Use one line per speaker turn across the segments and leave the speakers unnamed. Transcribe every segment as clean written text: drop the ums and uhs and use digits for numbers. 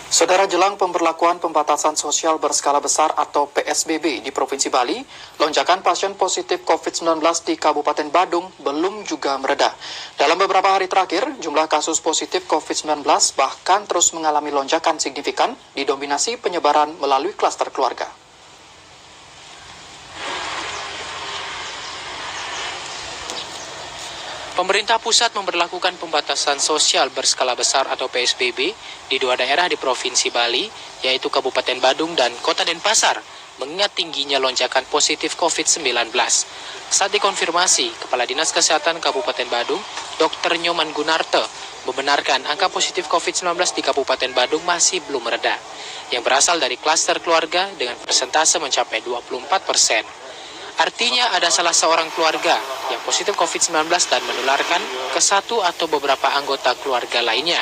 Saudara, jelang pemberlakuan pembatasan sosial berskala besar atau PSBB di Provinsi Bali, lonjakan pasien positif COVID-19 di Kabupaten Badung belum juga mereda. Dalam beberapa hari terakhir, jumlah kasus positif COVID-19 bahkan terus mengalami lonjakan signifikan, didominasi penyebaran melalui klaster keluarga.
Pemerintah pusat memberlakukan pembatasan sosial berskala besar atau PSBB di dua daerah di Provinsi Bali, yaitu Kabupaten Badung dan Kota Denpasar, mengingat tingginya lonjakan positif COVID-19. Saat dikonfirmasi, Kepala Dinas Kesehatan Kabupaten Badung, Dr. Nyoman Gunarte, membenarkan angka positif COVID-19 di Kabupaten Badung masih belum mereda, yang berasal dari klaster keluarga dengan persentase mencapai 24%. Artinya ada salah seorang keluarga yang positif COVID-19 dan menularkan ke satu atau beberapa anggota keluarga lainnya.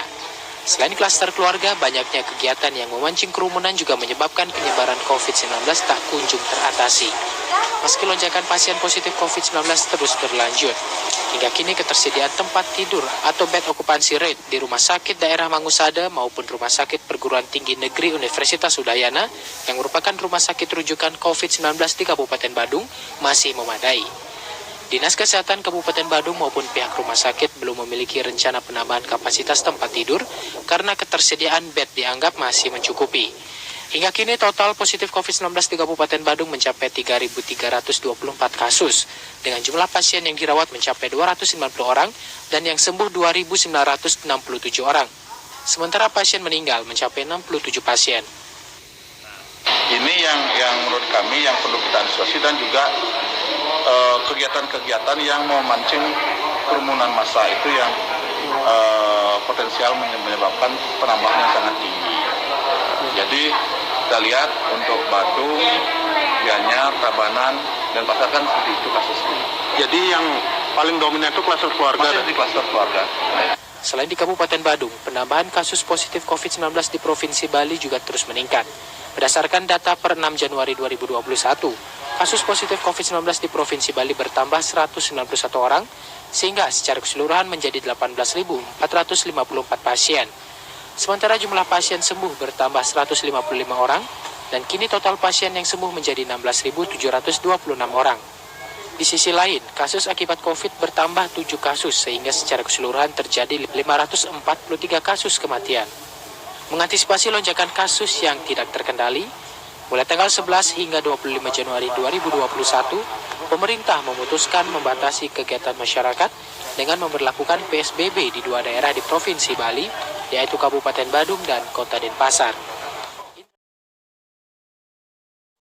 Selain klaster keluarga, banyaknya kegiatan yang memancing kerumunan juga menyebabkan penyebaran COVID-19 tak kunjung teratasi. Meski lonjakan pasien positif COVID-19 terus berlanjut, hingga kini ketersediaan tempat tidur atau bed occupancy rate di Rumah Sakit Daerah Mangusada maupun Rumah Sakit Perguruan Tinggi Negeri Universitas Udayana yang merupakan rumah sakit rujukan COVID-19 di Kabupaten Badung masih memadai. Dinas Kesehatan Kabupaten Badung maupun pihak rumah sakit belum memiliki rencana penambahan kapasitas tempat tidur karena ketersediaan bed dianggap masih mencukupi. Hingga kini total positif COVID-19 di Kabupaten Badung mencapai 3.324 kasus, dengan jumlah pasien yang dirawat mencapai 290 orang dan yang sembuh 2.967 orang. Sementara pasien meninggal mencapai 67 pasien.
Ini yang menurut kami yang perlu kita antisipasi dan juga kegiatan-kegiatan yang memancing kerumunan massa itu yang potensial menyebabkan penambahan yang sangat tinggi. Jadi kita lihat untuk Badung, Gianyar, Tabanan, dan Pasar kan seperti itu kasusnya.
Jadi yang paling dominan itu klaster keluarga?
Masih di klaster keluarga.
Selain di Kabupaten Badung, penambahan kasus positif COVID-19 di Provinsi Bali juga terus meningkat. Berdasarkan data per 6 Januari 2021, kasus positif COVID-19 di Provinsi Bali bertambah 191 orang, sehingga secara keseluruhan menjadi 18.454 pasien. Sementara jumlah pasien sembuh bertambah 155 orang, dan kini total pasien yang sembuh menjadi 16.726 orang. Di sisi lain, kasus akibat COVID bertambah 7 kasus, sehingga secara keseluruhan terjadi 543 kasus kematian. Mengantisipasi lonjakan kasus yang tidak terkendali, mulai tanggal 11 hingga 25 Januari 2021, pemerintah memutuskan membatasi kegiatan masyarakat dengan memberlakukan PSBB di dua daerah di Provinsi Bali, yaitu Kabupaten Badung dan Kota Denpasar.